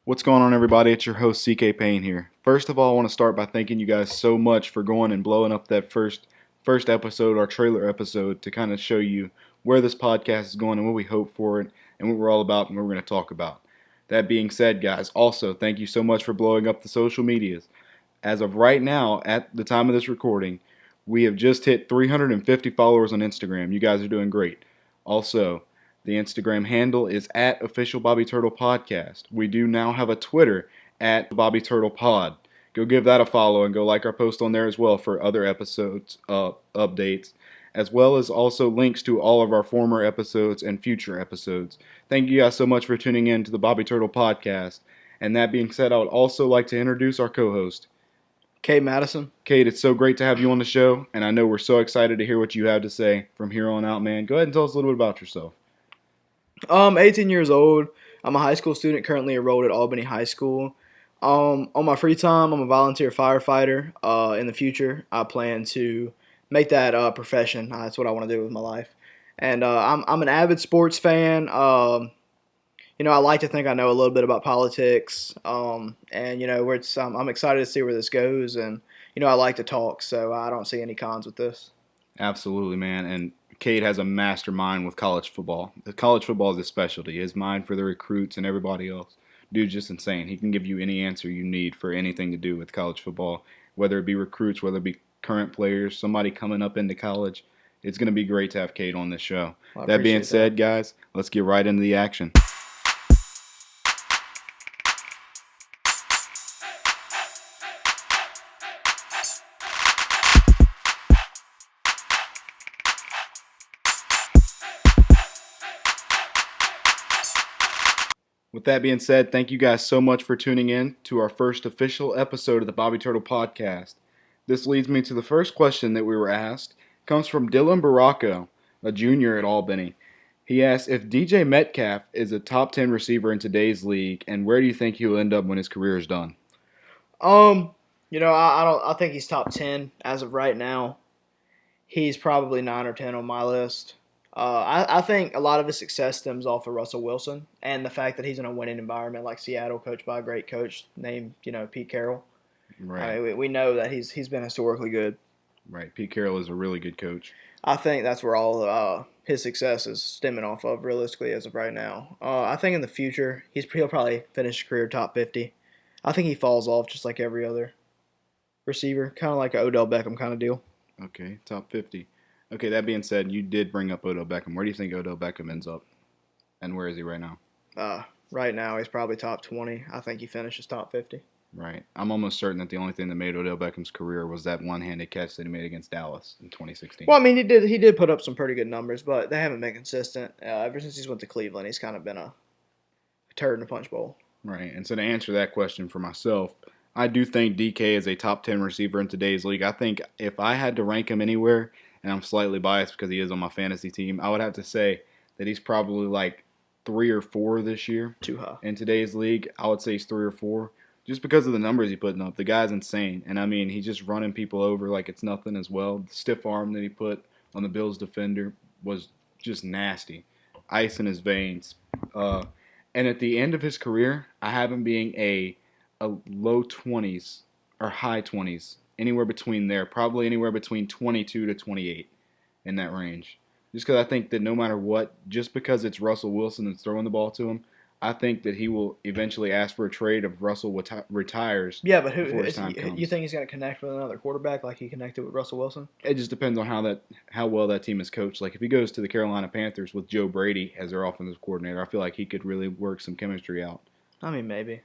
What's going on, everybody? It's your host, CK Payne here. First of all, I want to start by thanking you guys so much for going and blowing up that first episode, our trailer episode, to kind of show you where this podcast is going and what we hope for it and what we're all about and what we're going to talk about. That being said, guys, also thank you so much for blowing up the social medias. As of right now, at the time of this recording, we have just hit 350 followers on Instagram. You guys are doing great. Also, the Instagram handle is at Official Bobby Turtle Podcast. We do now have a Twitter at Bobby Turtle Pod. Go give that a follow and go like our post on there as well for other episodes updates, as well as also links to all of our former episodes and future episodes. Thank you guys so much for tuning in to the Bobby Turtle Podcast. And that being said, I would also like to introduce our co-host. Kate Madison. Kate, it's so great to have you on the show, and I know we're so excited to hear what you have to say from here on out, man. Go ahead and tell us a little bit about yourself. 18 years old. I'm a high school student currently enrolled at Albany High School. On my free time, I'm a volunteer firefighter. In the future, I plan to make that a profession. That's what I want to do with my life. And I'm an avid sports fan. I like to think I know a little bit about politics. I'm excited to see where this goes. And I like to talk, so I don't see any cons with this. Absolutely, man. And Cade has a mastermind with college football. College football is his specialty. His mind for the recruits and everybody else. Dude's just insane. He can give you any answer you need for anything to do with college football, whether it be recruits, whether it be current players, somebody coming up into college. It's going to be great to have Cade on this show. Well, That being said, guys, let's get right into the action. With that being said, thank you guys so much for tuning in to our first official episode of the Bobby Turtle Podcast. This leads me to the first question that we were asked. It comes from Dylan Baracco, a junior at Albany. He asked if DJ Metcalf is a top 10 receiver in today's league, and where do you think he will end up when his career is done? I think he's top 10 as of right now. He's probably 9 or 10 on my list. I think a lot of his success stems off of Russell Wilson and the fact that he's in a winning environment like Seattle, coached by a great coach named Pete Carroll. Right. We know that he's been historically good. Right. Pete Carroll is a really good coach. I think that's where all his success is stemming off of, realistically, as of right now. I think in the future he'll probably finish his career top 50. I think he falls off just like every other receiver, kind of like an Odell Beckham kind of deal. Okay, top 50. Okay, that being said, you did bring up Odell Beckham. Where do you think Odell Beckham ends up? And where is he right now? Right now, he's probably top 20. I think he finishes top 50. Right. I'm almost certain that the only thing that made Odell Beckham's career was that one-handed catch that he made against Dallas in 2016. Well, I mean, he did put up some pretty good numbers, but they haven't been consistent. Ever since he's went to Cleveland, he's kind of been a turd in a punch bowl. Right. And so to answer that question for myself, I do think DK is a top 10 receiver in today's league. I think if I had to rank him anywhere, and I'm slightly biased because he is on my fantasy team, I would have to say that he's probably like 3 or 4 this year. Too high. In today's league, I would say he's 3 or 4 just because of the numbers he's putting up. The guy's insane. And I mean, he's just running people over like it's nothing as well. The stiff arm that he put on the Bills defender was just nasty. Ice in his veins. And at the end of his career, I have him being a low 20s or high 20s, anywhere between there, probably anywhere between 22 to 28 in that range. Just because I think that no matter what, just because it's Russell Wilson that's throwing the ball to him, I think that he will eventually ask for a trade if Russell retires. Yeah, but before his time comes. You think he's going to connect with another quarterback like he connected with Russell Wilson? It just depends on how well that team is coached. Like if he goes to the Carolina Panthers with Joe Brady as their offensive coordinator, I feel like he could really work some chemistry out. I mean, maybe.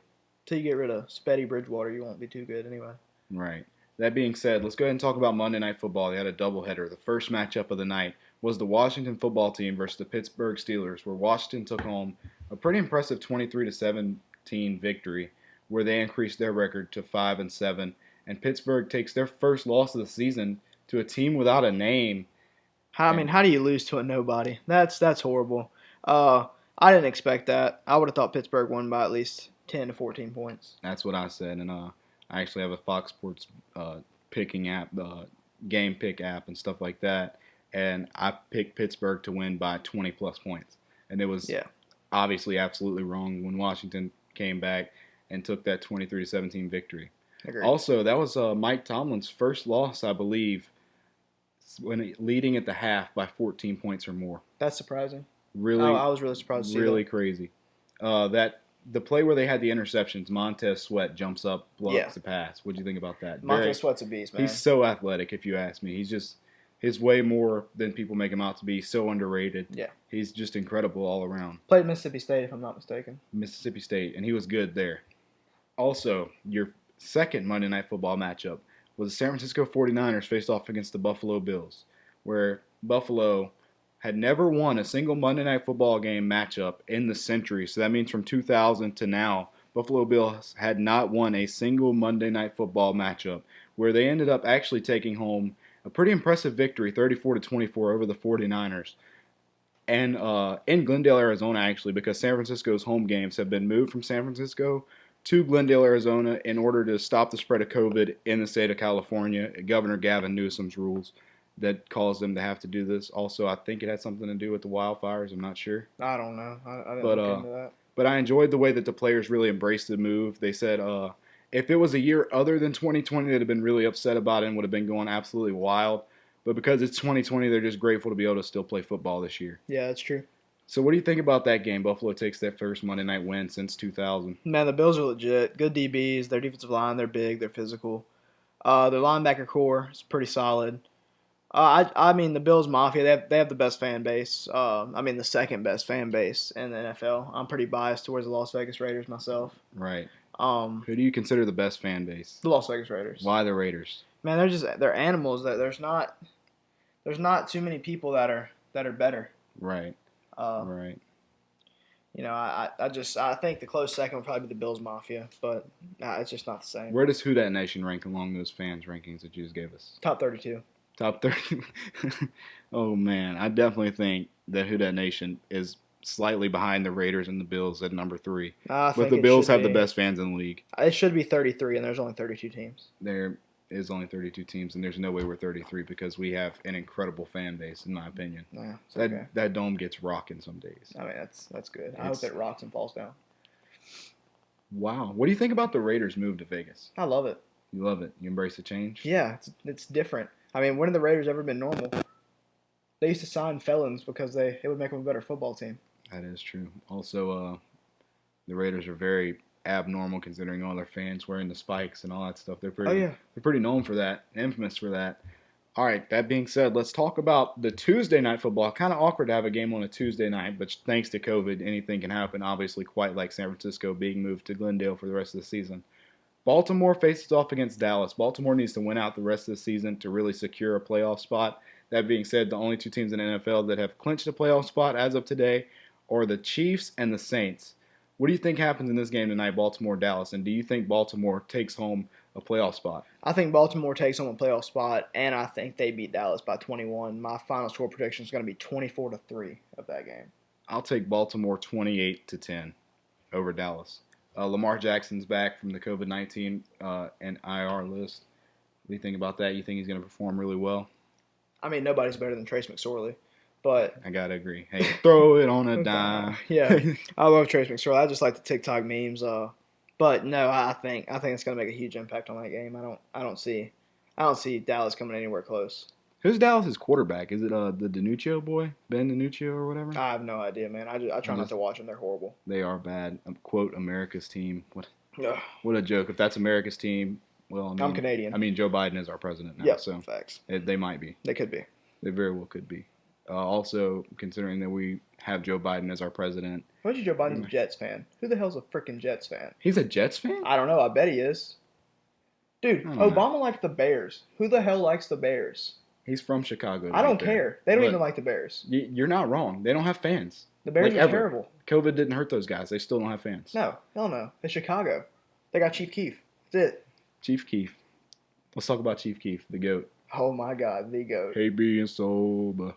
Until you get rid of Spetty Bridgewater, you won't be too good anyway. Right. That being said, let's go ahead and talk about Monday Night Football. They had a doubleheader. The first matchup of the night was the Washington football team versus the Pittsburgh Steelers, where Washington took home a pretty impressive 23-17 victory, where they increased their record to 5-7, and Pittsburgh takes their first loss of the season to a team without a name. How do you lose to a nobody? That's horrible. I didn't expect that. I would have thought Pittsburgh won by at least 10 to 14 points. That's what I said, and I actually have a Fox Sports picking app, game pick app, and stuff like that, and I picked Pittsburgh to win by 20-plus points, and it was obviously absolutely wrong when Washington came back and took that 23-17 victory. Agreed. Also, that was Mike Tomlin's first loss, I believe, when leading at the half by 14 points or more. That's surprising. Really, I was really surprised to see really that. crazy. The play where they had the interceptions, Montez Sweat jumps up, blocks the pass. What do you think about that? Montez Sweat's a beast, man. He's so athletic, if you ask me. He's way more than people make him out to be. So underrated. Yeah. He's just incredible all around. Played Mississippi State, if I'm not mistaken. Mississippi State, and he was good there. Also, your second Monday Night Football matchup was the San Francisco 49ers faced off against the Buffalo Bills, where Buffalo had never won a single Monday Night Football game matchup in the century. So that means from 2000 to now, Buffalo Bills had not won a single Monday Night Football matchup, where they ended up actually taking home a pretty impressive victory, 34-24 over the 49ers. And in Glendale, Arizona, actually, because San Francisco's home games have been moved from San Francisco to Glendale, Arizona, in order to stop the spread of COVID in the state of California. Governor Gavin Newsom's rules that caused them to have to do this. Also, I think it had something to do with the wildfires. I'm not sure. I don't know. I didn't look into that. But I enjoyed the way that the players really embraced the move. They said if it was a year other than 2020, they'd have been really upset about it and would have been going absolutely wild. But because it's 2020, they're just grateful to be able to still play football this year. Yeah, that's true. So what do you think about that game? Buffalo takes their first Monday night win since 2000. Man, the Bills are legit. Good DBs. Their defensive line, they're big. They're physical. Their linebacker core is pretty solid. I mean, the Bills Mafia, they have the best fan base. The second best fan base in the NFL. I'm pretty biased towards the Las Vegas Raiders myself. Right. Who do you consider the best fan base? The Las Vegas Raiders. Why the Raiders? Man, they're animals. That there's not too many people that are better. Right. Right. You know, I think the close second would probably be the Bills Mafia, but it's just not the same. Where does Who Dat Nation rank along those fans rankings that you just gave us? Top 32. Top 30. Oh man, I definitely think that Who Dat Nation is slightly behind the Raiders and the Bills at number 3. But the Bills have the best fans in the league. It should be 33, and there's only 32 teams. There is only 32 teams, and there's no way we're 33 because we have an incredible fan base, in my opinion. Yeah, that dome gets rocking some days. I mean, that's good. I hope it rocks and falls down. Wow. What do you think about the Raiders' move to Vegas? I love it. You love it? You embrace the change? Yeah, it's different. I mean, when have the Raiders ever been normal? They used to sign felons because it would make them a better football team. That is true. Also, the Raiders are very abnormal considering all their fans wearing the spikes and all that stuff. They're pretty known for that, infamous for that. All right, that being said, let's talk about the Tuesday night football. Kind of awkward to have a game on a Tuesday night, but thanks to COVID, anything can happen. Obviously, quite like San Francisco being moved to Glendale for the rest of the season. Baltimore faces off against Dallas. Baltimore needs to win out the rest of the season to really secure a playoff spot. That being said, the only two teams in the NFL that have clinched a playoff spot as of today are the Chiefs and the Saints. What do you think happens in this game tonight, Baltimore-Dallas? And do you think Baltimore takes home a playoff spot? I think Baltimore takes home a playoff spot, and I think they beat Dallas by 21. My final score prediction is going to be 24-3 of that game. I'll take Baltimore 28-10 over Dallas. Lamar Jackson's back from the COVID-19 and IR list. What do you think about that? You think he's going to perform really well? I mean, nobody's better than Trace McSorley, but I gotta agree. Hey, throw it on a dime. Yeah, I love Trace McSorley. I just like the TikTok memes. But no, I think it's going to make a huge impact on that game. I don't see Dallas coming anywhere close. Who's Dallas's quarterback? Is it the DiNuccio boy, Ben DiNuccio or whatever? I have no idea, man. I try not to watch them. They're horrible. They are bad. Quote America's team. What a joke. If that's America's team, well, I'm Canadian. I mean, Joe Biden is our president now. Yeah, so facts. They might be. They could be. They very well could be. Also, considering that we have Joe Biden as our president. Why is Joe Biden's a Jets fan? Who the hell's a freaking Jets fan? He's a Jets fan? I don't know. I bet he is. Dude, Obama liked the Bears. Who the hell likes the Bears? He's from Chicago. I don't care. They don't even like the Bears. You're not wrong. They don't have fans. The Bears are terrible. COVID didn't hurt those guys. They still don't have fans. No. Hell no. It's Chicago. They got Chief Keef. That's it. Chief Keef. Let's talk about Chief Keef, the GOAT. Oh my God, the GOAT. Hey, being sober.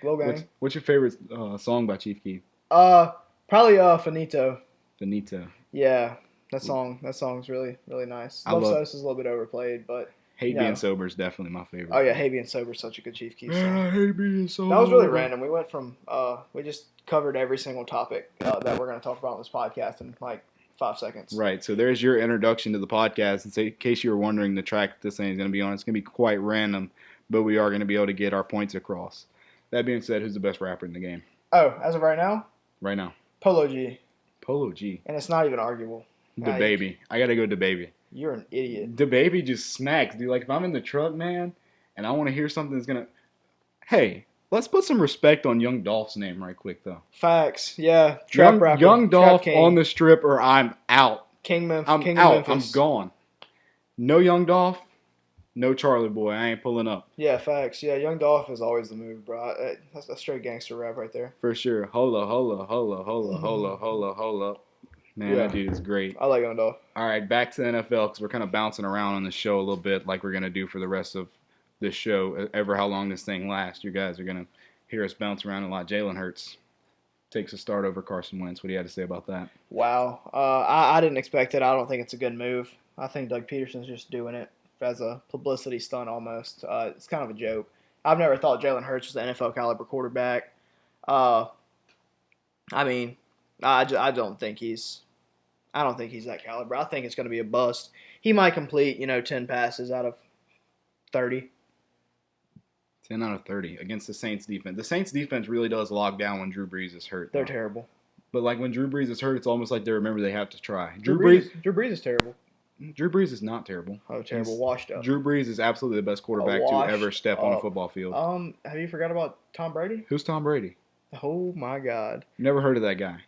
Glow Gang. What's your favorite song by Chief Keef? Probably Finito. Finito. Yeah, that song's really, really nice. Love Sosa's a little bit overplayed, but Hey Being Sober is definitely my favorite. Oh yeah, Hey Being Sober is such a good Chief Keef song. Yeah, Hey Being Sober. That was really random. We went from we just covered every single topic that we're going to talk about on this podcast in like 5 seconds. Right. So there's your introduction to the podcast. And in case you were wondering, the track this thing is going to be on, it's going to be quite random, but we are going to be able to get our points across. That being said, who's the best rapper in the game? Oh, as of right now? Right now. Polo G. Polo G. And it's not even arguable. The Baby. I got to go DaBaby. You're an idiot. DaBaby just smacks, dude. Like, if I'm in the truck, man, and I want to hear something that's going to... Hey, let's put some respect on Young Dolph's name right quick, though. Facts. Yeah. Trap rapper. Young Dolph on the strip or I'm out. King I'm out. out. I'm gone. No Young Dolph, no Charlie Boy. I ain't pulling up. Yeah, facts. Yeah, Young Dolph is always the move, bro. That's a straight gangster rap right there. For sure. Hola. Man, That dude is great. I like Young Dolph. All right, back to the NFL because we're kind of bouncing around on the show a little bit like we're going to do for the rest of this show, ever how long this thing lasts. You guys are going to hear us bounce around a lot. Jalen Hurts takes a start over Carson Wentz. What do you have to say about that? Wow. I didn't expect it. I don't think it's a good move. I think Doug Peterson's just doing it as a publicity stunt almost. It's kind of a joke. I've never thought Jalen Hurts was an NFL caliber quarterback. I mean, I don't think he's that caliber. I think it's going to be a bust. He might complete, 10 passes out of 30. 10 out of 30 against the Saints defense. The Saints defense really does log down when Drew Brees is hurt. They're terrible. But like when Drew Brees is hurt, it's almost like they remember they have to try. Drew Brees is terrible. Drew Brees is not terrible. Oh, terrible. Washed up. Drew Brees is absolutely the best quarterback to ever step on a football field. Have you forgot about Tom Brady? Who's Tom Brady? Oh, my God. Never heard of that guy.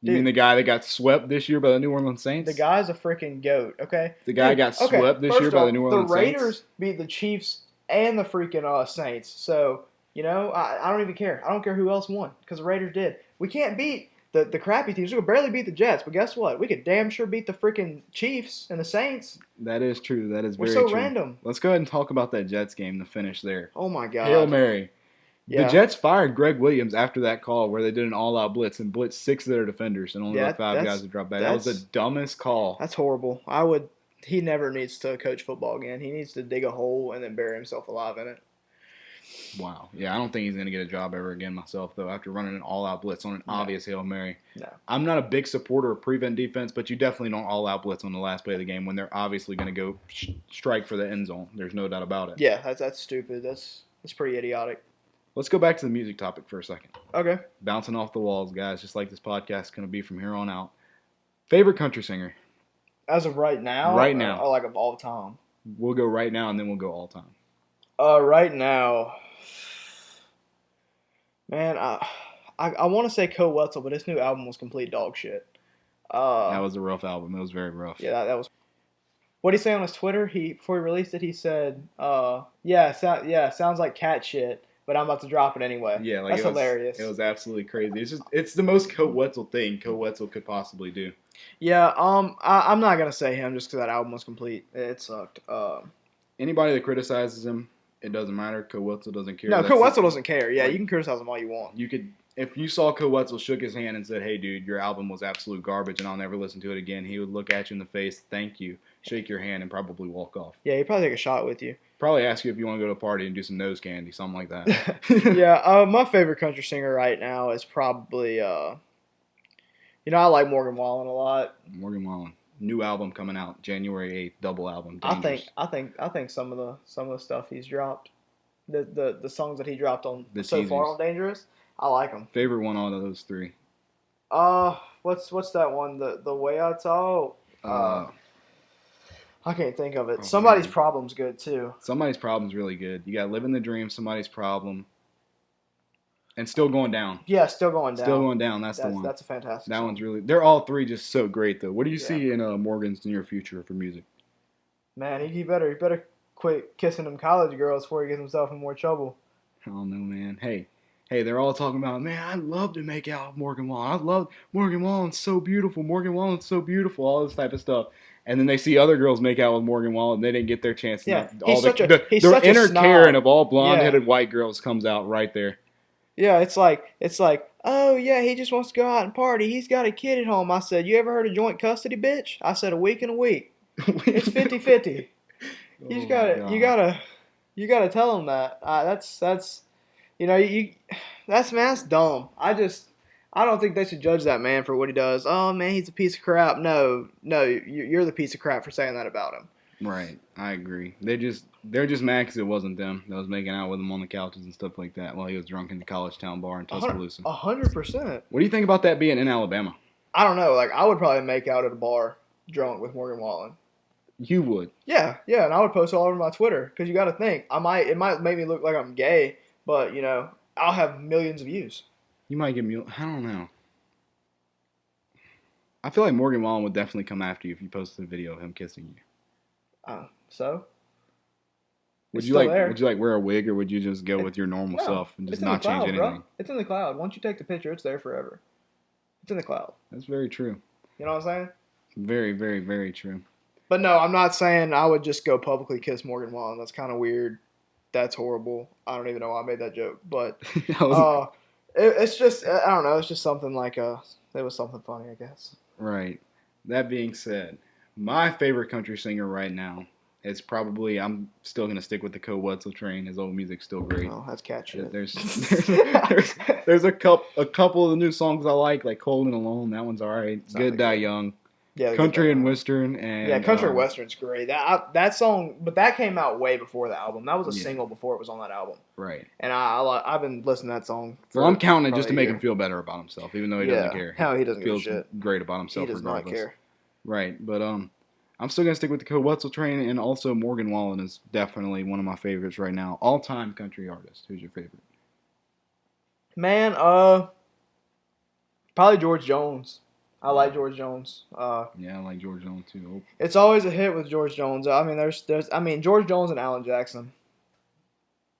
You mean the guy that got swept this year by the New Orleans Saints? The guy's a freaking goat, okay? The guy got swept this year by the New Orleans Saints? The Raiders beat the Chiefs and the freaking Saints. So, I don't even care. I don't care who else won because the Raiders did. We can't beat the crappy teams. We could barely beat the Jets, but guess what? We could damn sure beat the freaking Chiefs and the Saints. That is true. That is very true. We're so random. Let's go ahead and talk about that Jets game, the finish there. Oh, my God. Hail Mary. Yeah. The Jets fired Greg Williams after that call where they did an all-out blitz and blitzed 6 of their defenders and only let 5 guys to drop back. That was the dumbest call. That's horrible. He never needs to coach football again. He needs to dig a hole and then bury himself alive in it. Wow. Yeah, I don't think he's going to get a job ever again myself, though, after running an all-out blitz on an obvious Hail Mary. No. I'm not a big supporter of prevent defense, but you definitely don't all-out blitz on the last play of the game when they're obviously going to go strike for the end zone. There's no doubt about it. Yeah, that's stupid. That's pretty idiotic. Let's go back to the music topic for a second. Okay. Bouncing off the walls, guys, just like this podcast is going to be from here on out. Favorite country singer? As of right now? Right now. Or like of all time? We'll go right now, and then we'll go all time. Right now, man, I want to say Ko Wetzel, but his new album was complete dog shit. That was a rough album. It was very rough. Yeah, that was. What did he say on his Twitter? Before he released it, he said, sounds like cat shit, but I'm about to drop it anyway. Yeah, that's hilarious. It was absolutely crazy. It's the most Ko Wetzel thing Ko Wetzel could possibly do. Yeah, I'm not gonna say him just because that album was complete. It sucked. Anybody that criticizes him, it doesn't matter. Ko Wetzel doesn't care. No, Ko Wetzel doesn't care. Yeah, you can criticize him all you want. You could, if you saw Ko Wetzel shook his hand and said, "Hey, dude, your album was absolute garbage, and I'll never listen to it again," he would look at you in the face, thank you, shake your hand, and probably walk off. Yeah, he'd probably take a shot with you. Probably ask you if you want to go to a party and do some nose candy, something like that. Yeah, my favorite country singer right now is probably, I like Morgan Wallen a lot. Morgan Wallen, new album coming out January 8th, double album. Dangerous. I think some of the stuff he's dropped, the songs that he dropped on the so teasers. far on Dangerous, I like them. Favorite one out of those 3? What's that one? The way I talk. I can't think of it. Oh, Somebody's man. Problem's good too. Somebody's Problem's really good. You got Living the Dream, Somebody's Problem, and Still Going Down. Yeah, Still Going Down. Still Going Down. That's the one. That's a fantastic. That song. one's really. They're all 3 just so great though. What do you see in Morgan's near future for music? Man, he better quit kissing them college girls before he gets himself in more trouble. I don't know, man. Hey, they're all talking about, man, I'd love to make out with Morgan Wallen. I love Morgan Wallen's so beautiful. Morgan Wallen's so beautiful. All this type of stuff. And then they see other girls make out with Morgan Wallen. They didn't get their chance. Yeah, The inner Karen of all blonde-headed white girls comes out right there. Yeah, it's like, oh yeah, he just wants to go out and party. He's got a kid at home. I said, you ever heard of joint custody, bitch? I said a week and a week. It's 50-50. You gotta tell him that. That's dumb. I I don't think they should judge that man for what he does. Oh man, he's a piece of crap. No, you're the piece of crap for saying that about him. Right, I agree. They're just mad because it wasn't them that was making out with him on the couches and stuff like that while he was drunk in the College Town bar in Tuscaloosa. 100%. What do you think about that being in Alabama? I don't know. Like I would probably make out at a bar drunk with Morgan Wallen. You would. Yeah, and I would post all over my Twitter because you got to think it might make me look like I'm gay, but I'll have millions of views. You might get me. I don't know. I feel like Morgan Wallen would definitely come after you if you posted a video of him kissing you. So. Would you like wear a wig or would you just go with your normal self and just not change anything? Bro. It's in the cloud. Once you take the picture, it's there forever. It's in the cloud. That's very true. You know what I'm saying? Very, very, very true. But no, I'm not saying I would just go publicly kiss Morgan Wallen. That's kind of weird. That's horrible. I don't even know why I made that joke. But it's just, I don't know. It's just something like it was something funny, I guess. Right. That being said, my favorite country singer right now is probably, I'm still going to stick with the Koe Wetzel train. His old music's still great. Oh, that's catchy. There's a couple of the new songs I like Cold and Alone. That one's all right. Good Die Young. Yeah, Country and Western. And Country and Western's great. That song, but that came out way before the album. That was a single before it was on that album. Right. And I've been listening to that song. Well, I'm counting it just to make him feel better about himself, even though he doesn't care. Hell, he doesn't give a shit. shit. Great about himself. He does regardless. not care. Right, but I'm still gonna stick with the Koe Wetzel train, and also Morgan Wallen is definitely one of my favorites right now. All-time country artist. Who's your favorite? Man, probably George Jones. I like George Jones. Yeah, I like George Jones too. It's always a hit with George Jones. I mean, George Jones and Alan Jackson.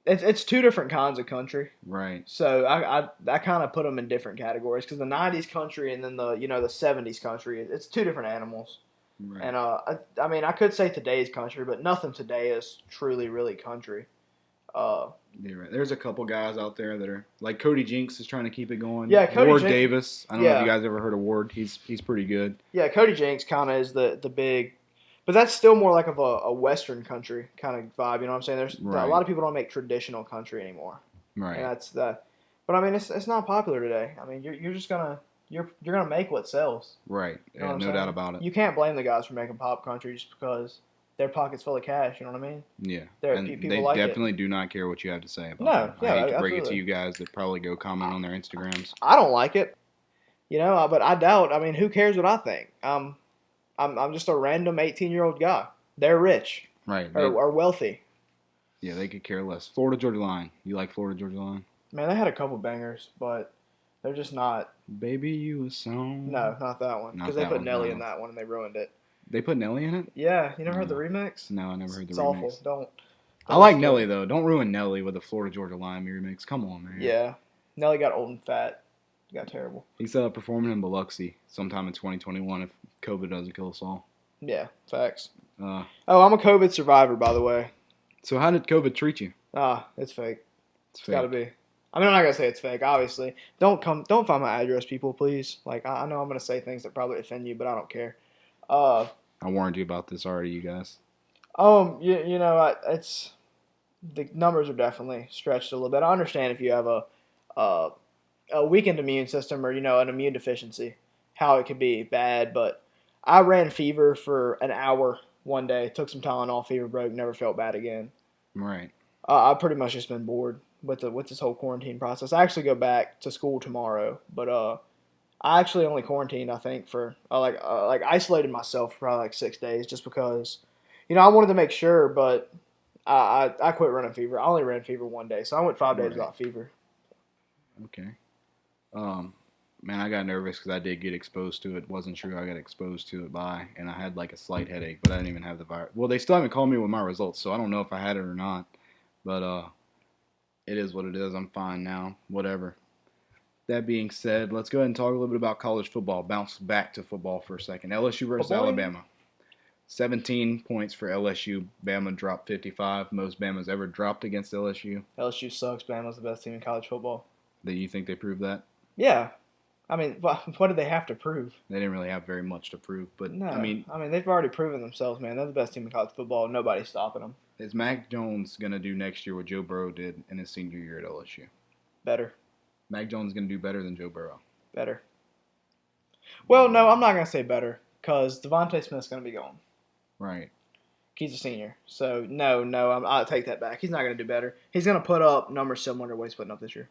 It's two different kinds of country. Right. So I kind of put them in different categories because the '90s country and then the '70s country, it's two different animals. Right. And I mean, I could say today's country, but nothing today is truly really country. Yeah, right. There's a couple guys out there that are like Cody Jinks is trying to keep it going. Yeah, Ward Davis. I don't know if you guys ever heard of Ward. He's pretty good. Yeah, Cody Jinks kind of is the big, but that's still more like of a Western country kind of vibe. You know what I'm saying? There's a lot of people don't make traditional country anymore. Right. And that's that. But I mean, it's not popular today. I mean, you're just gonna you're gonna make what sells. Right. You know no doubt about it. You can't blame the guys for making pop country just because their pocket's full of cash. You know what I mean? Yeah. And they like definitely do not care what you have to say about it. No, I hate to break it to you guys that probably go comment on their Instagrams. I don't like it. But I doubt. I mean, who cares what I think? I'm just a random 18-year-old guy. They're rich. Right. Or wealthy. Yeah, they could care less. Florida Georgia Line. You like Florida Georgia Line? Man, they had a couple bangers, but they're just not. Baby, you a song. No, not that one. Because they put Nelly in that one and they ruined it. They put Nelly in it? Yeah, you never heard the remix? No, I never heard the remix. It's awful. Don't I like Nelly though. Don't ruin Nelly with a Florida Georgia Line remix. Come on, man. Yeah, Nelly got old and fat. He got terrible. He's performing in Biloxi sometime in 2021 if COVID doesn't kill us all. Yeah, facts. I'm a COVID survivor, by the way. So how did COVID treat you? It's fake. It's gotta be. I mean, I'm not gonna say it's fake. Obviously, don't find my address, people, please. Like, I know I'm gonna say things that probably offend you, but I don't care. I warned you about this already, you guys. It's the numbers are definitely stretched a little bit. I understand if you have a weakened immune system or an immune deficiency, how it could be bad. But I ran fever for an hour one day. Took some Tylenol, fever broke, never felt bad again. Right. I've pretty much just been bored with this whole quarantine process. I actually go back to school tomorrow, but I actually only quarantined, I think, for isolated myself for probably 6 days just because, I wanted to make sure, but I quit running fever. I only ran fever one day, so I went 5 days without fever. Okay. Man, I got nervous because I did get exposed to it. Wasn't sure who I got exposed to it by, and I had a slight headache, but I didn't even have the virus. Well, they still haven't called me with my results, so I don't know if I had it or not. But it is what it is. I'm fine now. Whatever. That being said, let's go ahead and talk a little bit about college football. Bounce back to football for a second. LSU versus Alabama. 17 points for LSU. Bama dropped 55. Most Bama's ever dropped against LSU. LSU sucks. Bama's the best team in college football. Do you think they proved that? Yeah. I mean, what did they have to prove? They didn't really have very much to prove, but no. I mean, they've already proven themselves, man. They're the best team in college football. Nobody's stopping them. Is Mac Jones gonna do next year what Joe Burrow did in his senior year at LSU? Better. Mac Jones is gonna do better than Joe Burrow. Better. Well, no, I'm not gonna say better because Devontae Smith's gonna be gone. Right. He's a senior, so no, I'll take that back. He's not gonna do better. He's gonna put up numbers similar to what he's putting up this year.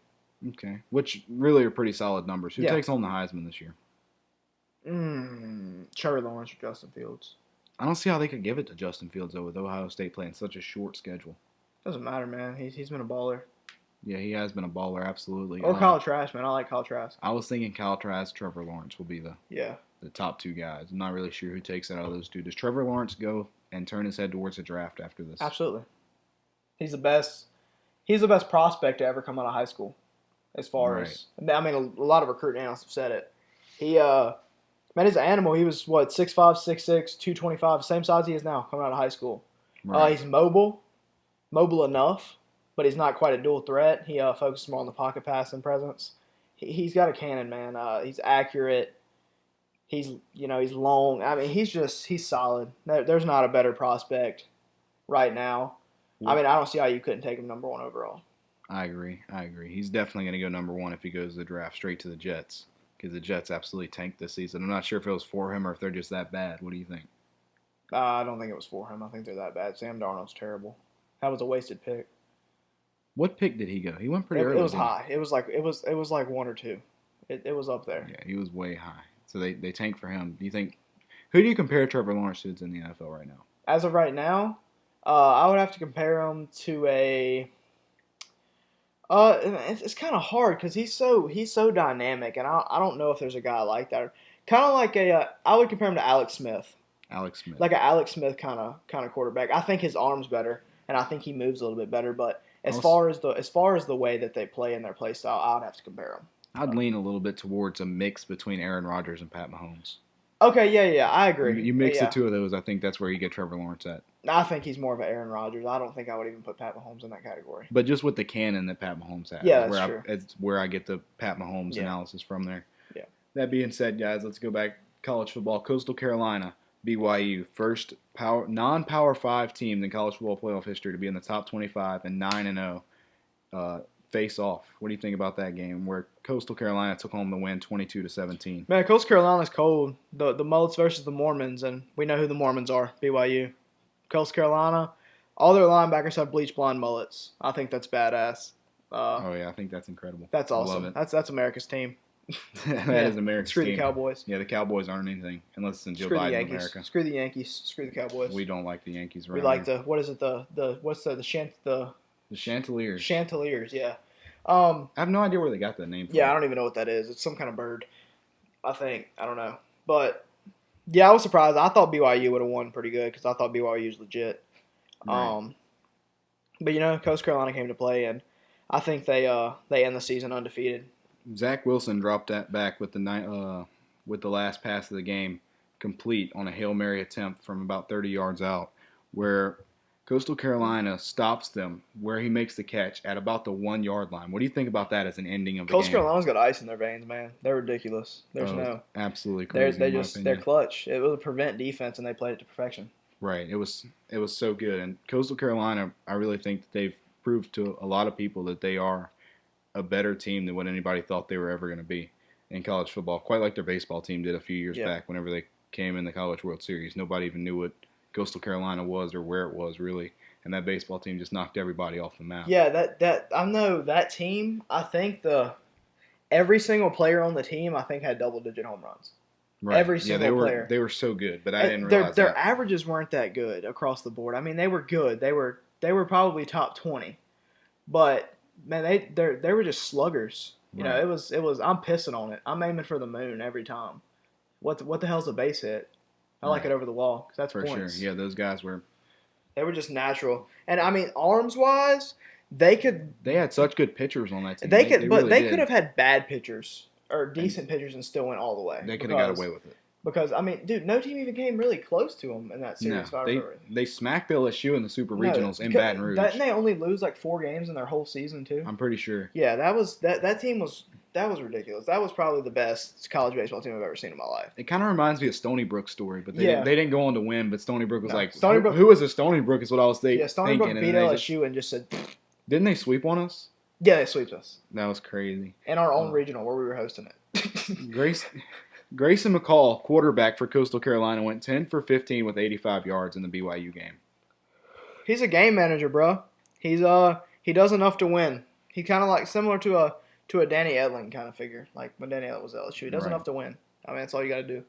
Okay. Which really are pretty solid numbers. Who Yeah. takes home the Heisman this year? Trevor Lawrence or Justin Fields. I don't see how they could give it to Justin Fields though, with Ohio State playing such a short schedule. Doesn't matter, man. He's been a baller. Yeah, he has been a baller, absolutely. Or Kyle Trask, man. I like Kyle Trask. I was thinking Kyle Trask, Trevor Lawrence will be the Yeah. top two guys. I'm not really sure who takes it out of those two. Does Trevor Lawrence go and turn his head towards the draft after this? Absolutely. He's the best. He's the best prospect to ever come out of high school. As far as I mean, a lot of recruiting analysts have said it. He man, he's an animal. He was what 6'5", 6'6", 225, same size he is now coming out of high school. Right. He's mobile enough, but he's not quite a dual threat. He focuses more on the pocket passing presence. He's got a cannon, man. He's accurate. He's long. I mean, he's solid. There's not a better prospect right now. I mean, I don't see how you couldn't take him number 1 overall. I agree. He's definitely going to go number 1 if he goes to the draft straight to the Jets, because the Jets absolutely tanked this season. I'm not sure if it was for him or if they're just that bad. What do you think? I don't think it was for him. I think they're that bad. Sam Darnold's terrible. That was a wasted pick. What pick did he go? He went pretty early. It was high. It was like 1 or 2. It was up there. Yeah, he was way high. So they tanked for him. Do you think? Who do you compare Trevor Lawrence to in the NFL right now? As of right now, I would have to compare him to a. It's kind of hard because he's so dynamic, and I don't know if there's a guy like that. Kind of like I would compare him to Alex Smith. Alex Smith. Like an Alex Smith kind of quarterback. I think his arm's better, and I think he moves a little bit better. But as far as the way that they play in their play style, I would have to compare them. I'd lean a little bit towards a mix between Aaron Rodgers and Pat Mahomes. Okay, yeah, I agree. You mix the two of those, I think that's where you get Trevor Lawrence at. I think he's more of an Aaron Rodgers. I don't think I would even put Pat Mahomes in that category. But just with the cannon that Pat Mahomes has. Yeah, that's true. It's where I get the Pat Mahomes analysis from there. Yeah. That being said, guys, let's go back. College football. Coastal Carolina, BYU. First non-Power 5 team in college football playoff history to be in the top 25 and 9-0 face off. What do you think about that game where Coastal Carolina took home the win 22-17? Man, Coastal Carolina's cold. The Mullets versus the Mormons, and we know who the Mormons are, BYU. Coastal Carolina, all their linebackers have bleach blonde mullets. I think that's badass. I think that's incredible. That's awesome. I love it. That's America's team. That is America's Screw team. the Cowboys. Yeah, the Cowboys aren't anything unless it's in Joe Screw the Biden Yankees. America. Screw the Yankees. Screw the Cowboys. We don't like the Yankees right We like the Chanticleers. Chanticleers, yeah. I have no idea where they got that name from. Yeah, I don't even know what that is. It's some kind of bird, I think. I don't know. But, yeah, I was surprised. I thought BYU would have won pretty good because I thought BYU was legit. Right. But, Coastal Carolina came to play, and I think they end the season undefeated. Zach Wilson dropped that back with the last pass of the game complete on a Hail Mary attempt from about 30 yards out, where Coastal Carolina stops them where he makes the catch at about the 1 yard line. What do you think about that as an ending of a game? Coastal Carolina's got ice in their veins, man. They're ridiculous. Absolutely crazy. They're clutch. It was a prevent defense, and they played it to perfection. Right. It was so good. And Coastal Carolina, I really think that they've proved to a lot of people that they are a better team than what anybody thought they were ever going to be in college football. Quite like their baseball team did a few years back whenever they came in the College World Series. Nobody even knew what Coastal Carolina was or where it was really, and that baseball team just knocked everybody off the map. Yeah, that I know that team. I think every single player on the team I think had double-digit home runs. Right. Every single player. They were so good, but I didn't realize their averages weren't that good across the board. I mean, they were good. They were probably top 20, but man, they were just sluggers. You know, it was. I'm pissing on it. I'm aiming for the moon every time. What the hell's a base hit? I like it over the wall because that's for points. sure. Yeah, those guys were. They were just natural, and I mean, arms wise, they could. They had such good pitchers on that team. They could have had bad pitchers or decent pitchers and still went all the way. They could have got away with it. Because I mean, dude, no team even came really close to them in that series. They smacked LSU in the Super Regionals in Baton Rouge. Didn't they only lose like 4 games in their whole season too? I'm pretty sure. Yeah, that team was ridiculous. That was probably the best college baseball team I've ever seen in my life. It kind of reminds me of Stony Brook's story, but they didn't go on to win. But Stony Brook was who was a Stony Brook is what I was thinking. Yeah, Stony Brook beat LSU and just said. Didn't they sweep on us? Yeah, they swept us. That was crazy. In our own regional where we were hosting it. Grayson McCall, quarterback for Coastal Carolina, went 10 for 15 with 85 yards in the BYU game. He's a game manager, bro. He does enough to win. He kind of like similar to a Danny Edling kind of figure, like when Danny Edling was at LSU. He does enough to win. I mean, that's all you got to do.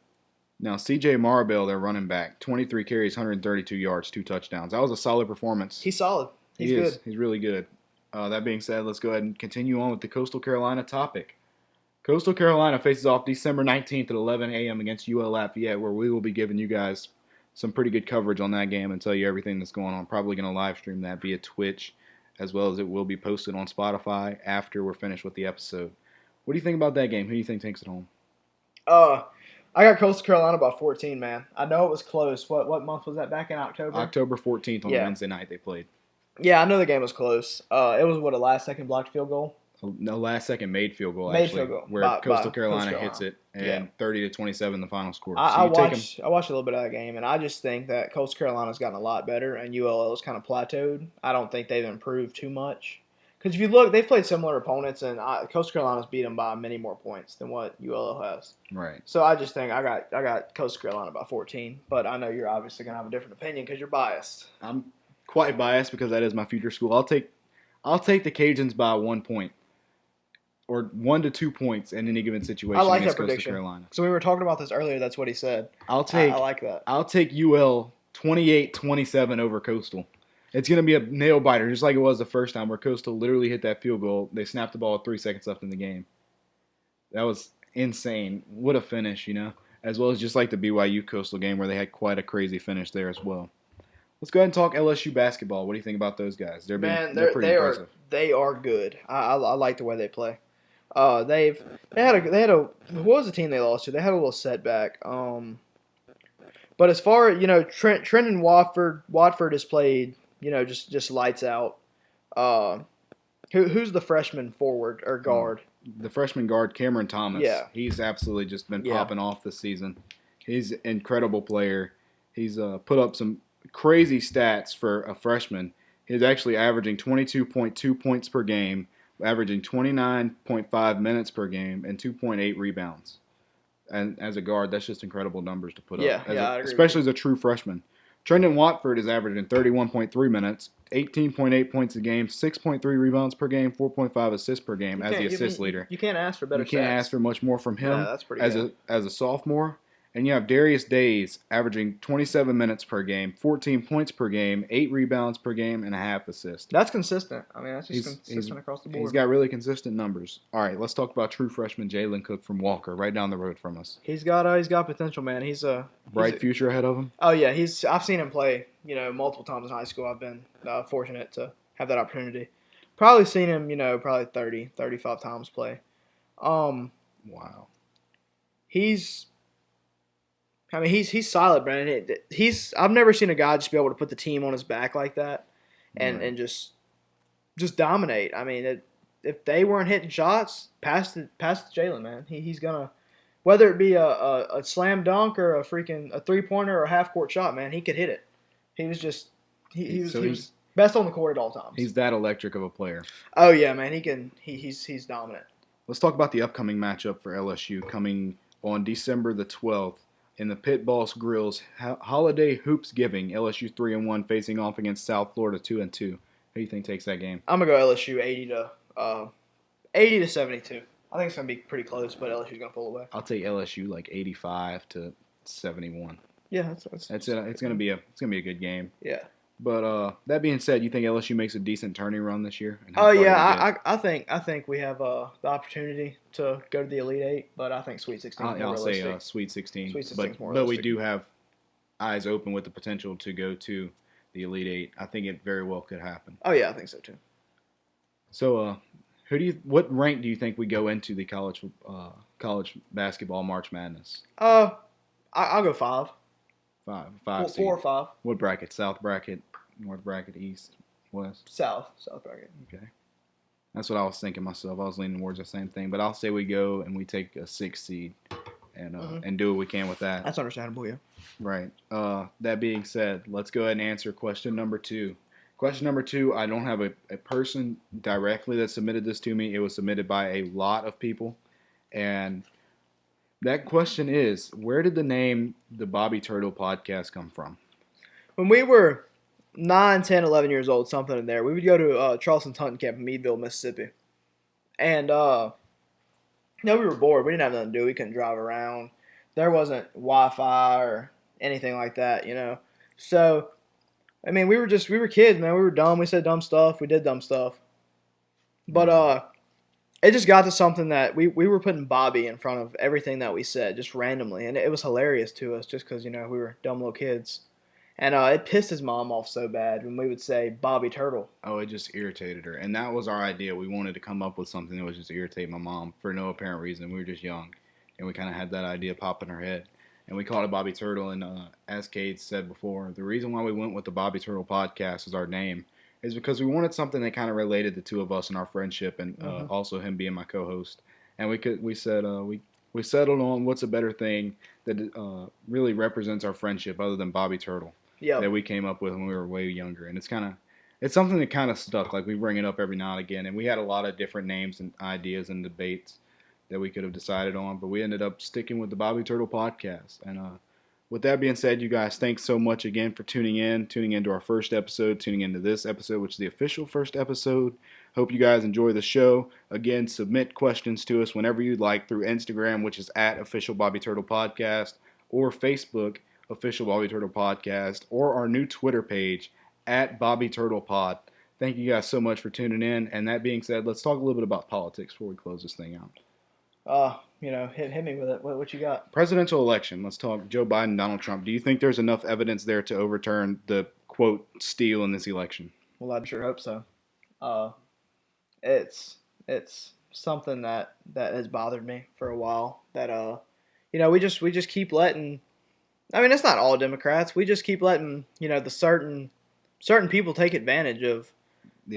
Now, C.J. Marabell, their running back, 23 carries, 132 yards, 2 touchdowns. That was a solid performance. He's solid. He's good. He's really good. That being said, let's go ahead and continue on with the Coastal Carolina topic. Coastal Carolina faces off December 19th at 11 a.m. against UL Lafayette, where we will be giving you guys some pretty good coverage on that game and tell you everything that's going on. Probably going to live stream that via Twitch, as well as it will be posted on Spotify after we're finished with the episode. What do you think about that game? Who do you think takes it home? I got Coastal Carolina by 14, man. I know it was close. What month was that? Back in October? October 14th on Wednesday night they played. Yeah, I know the game was close. It was, a last-second blocked field goal? No, last-second made field goal, where Coastal Carolina hits it, and 30-27 the final score. I watched a little bit of that game, and I just think that Coastal Carolina's gotten a lot better, and ULL's kind of plateaued. I don't think they've improved too much. Because if you look, they've played similar opponents, and Coastal Carolina's beat them by many more points than what ULL has. Right. So I just think I got Coastal Carolina by 14, but I know you're obviously going to have a different opinion because you're biased. I'm quite biased because that is my future school. I'll take the Cajuns by 1 point. Or 1 to 2 points in any given situation. I like against that prediction. Coastal Carolina. So we were talking about this earlier. That's what he said. I like that. I'll take UL 28-27 over Coastal. It's going to be a nail biter, just like it was the first time where Coastal literally hit that field goal. They snapped the ball with 3 seconds left in the game. That was insane. What a finish, as well as just like the BYU Coastal game where they had quite a crazy finish there as well. Let's go ahead and talk LSU basketball. What do you think about those guys? They're pretty impressive. They are good. I like the way they play. They had a what was the team they lost to? They had a little setback. But as far as Trenton Watford has played just lights out. Who's the freshman forward or guard? The freshman guard Cameron Thomas. Yeah, he's absolutely just been popping off this season. He's an incredible player. He's put up some crazy stats for a freshman. He's actually averaging 22.2 points per game, averaging 29.5 minutes per game, and 2.8 rebounds. And as a guard, that's just incredible numbers to put up. Especially as a true freshman. Trenton Watford is averaging 31.3 minutes, 18.8 points a game, 6.3 rebounds per game, 4.5 assists per game as the assist leader. You can't ask for better. You can't ask for much more from him. Yeah, that's pretty good. As a sophomore. And you have Darius Days averaging 27 minutes per game, 14 points per game, 8 rebounds per game, and a half assist. That's consistent. I mean, that's just consistent across the board. He's got really consistent numbers. All right, let's talk about true freshman Jalen Cook from Walker, right down the road from us. He's got potential, man. He's a bright future ahead of him. Oh yeah, I've seen him play, multiple times in high school. I've been fortunate to have that opportunity. Probably seen him, probably 30, 35 times play. Wow. He's solid, Brandon. I've never seen a guy just be able to put the team on his back like that, and just dominate. I mean, if they weren't hitting shots, pass it to Jalen, man. He's gonna, whether it be a slam dunk or a 3-pointer or a half court shot, man, he could hit it. He was best on the court at all times. He's that electric of a player. Oh yeah, man. He's dominant. Let's talk about the upcoming matchup for LSU coming on December the 12th. In the Pit Boss Grills Holiday Hoops Giving, LSU 3-1 facing off against South Florida 2-2. Who do you think takes that game? I'm gonna go LSU 80 to 72. I think it's gonna be pretty close, but LSU's gonna pull away. I'll take LSU like 85 to 71. Yeah, that's it. It's gonna be a good game. Yeah. But that being said, you think LSU makes a decent turning run this year? Oh yeah, I think we have the opportunity to go to the Elite Eight, but I think Sweet 16. I'll say Sweet 16. Sweet 16 is more but realistic. We do have eyes open with the potential to go to the Elite Eight. I think it very well could happen. Oh yeah, I think so too. So, what rank do you think we go into the college basketball March Madness? I'll go 5. 5 4 seed. or 5. What bracket? South bracket, North bracket, East, West? South bracket. Okay. That's what I was thinking myself. I was leaning towards the same thing. But I'll say we go and we take a 6 seed and do what we can with that. That's understandable, yeah. Right. That being said, let's go ahead and answer question number 2. Question number 2, I don't have a person directly that submitted this to me. It was submitted by a lot of people. And That question is, where did the name the Bobby Turtle Podcast come from? When we were 9, 10, 11 years old, something in there, we would go to Charleston Hunting Camp in Meadville, Mississippi. And, we were bored. We didn't have nothing to do. We couldn't drive around. There wasn't Wi-Fi or anything like that, So, I mean, we were kids, man. We were dumb. We said dumb stuff. We did dumb stuff. But, it just got to something that we were putting Bobby in front of everything that we said, just randomly. And it was hilarious to us just because, we were dumb little kids. And it pissed his mom off so bad when we would say Bobby Turtle. Oh, it just irritated her. And that was our idea. We wanted to come up with something that would just irritate my mom for no apparent reason. We were just young. And we kind of had that idea pop in our head. And we called it Bobby Turtle. And as Cade said before, the reason why we went with the Bobby Turtle Podcast as our name is because we wanted something that kind of related the two of us and our friendship, and also him being my co-host. And we settled on what's a better thing that really represents our friendship other than Bobby Turtle. Yep. That we came up with when we were way younger. And it's something that kind of stuck. Like, we bring it up every now and again. And we had a lot of different names and ideas and debates that we could have decided on, but we ended up sticking with the Bobby Turtle Podcast. And with that being said, you guys, thanks so much again for tuning into our first episode, tuning into this episode, which is the official first episode. Hope you guys enjoy the show. Again, submit questions to us whenever you'd like through Instagram, which is at Official Bobby Turtle Podcast, or Facebook, Official Bobby Turtle Podcast, or our new Twitter page at Bobby Turtle Pod. Thank you guys so much for tuning in. And that being said, let's talk a little bit about politics before we close this thing out. Hit me with it. What you got? Presidential election. Let's talk Joe Biden, Donald Trump. Do you think there's enough evidence there to overturn the, quote, steal in this election? Well, I sure hope so. It's something that has bothered me for a while. That we just keep letting. I mean, it's not all Democrats. We just keep letting the certain people take advantage of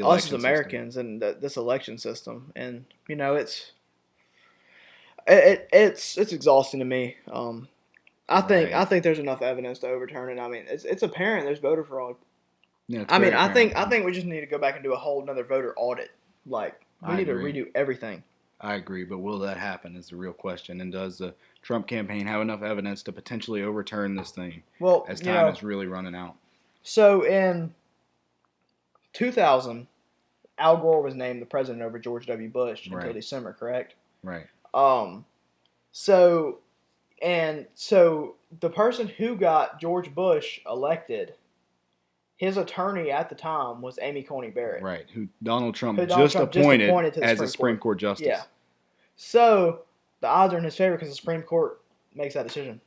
us as Americans and this election system, and it's exhausting to me. I think there's enough evidence to overturn it. I mean, it's apparent there's voter fraud. Yeah, I think we just need to go back and do a whole another voter audit. Like, we need to redo everything. I agree, but will that happen is the real question. And does the Trump campaign have enough evidence to potentially overturn this thing as time is really running out? So in 2000, Al Gore was named the president over George W. Bush until December, correct? Right. So the person who got George Bush elected, his attorney at the time was Amy Coney Barrett. Right, who Donald Trump just appointed as a Supreme Court justice. Yeah. So the odds are in his favor because the Supreme Court makes that decision.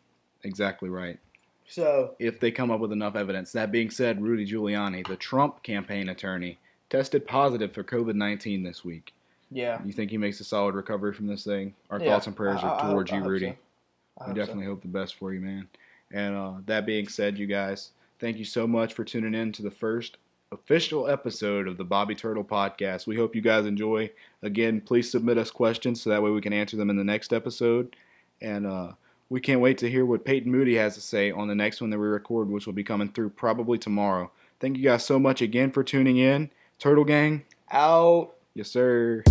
Exactly right. So if they come up with enough evidence. That being said, Rudy Giuliani, the Trump campaign attorney, tested positive for COVID-19 this week. Yeah. You think he makes a solid recovery from this thing? Our thoughts and prayers are towards you, Rudy. We definitely hope the best for you, man. And that being said, you guys, thank you so much for tuning in to the first official episode of the Bobby Turtle Podcast. We hope you guys enjoy. Again, please submit us questions so that way we can answer them in the next episode. And we can't wait to hear what Peyton Moody has to say on the next one that we record, which will be coming through probably tomorrow. Thank you guys so much again for tuning in. Turtle Gang, out. Yes, sir.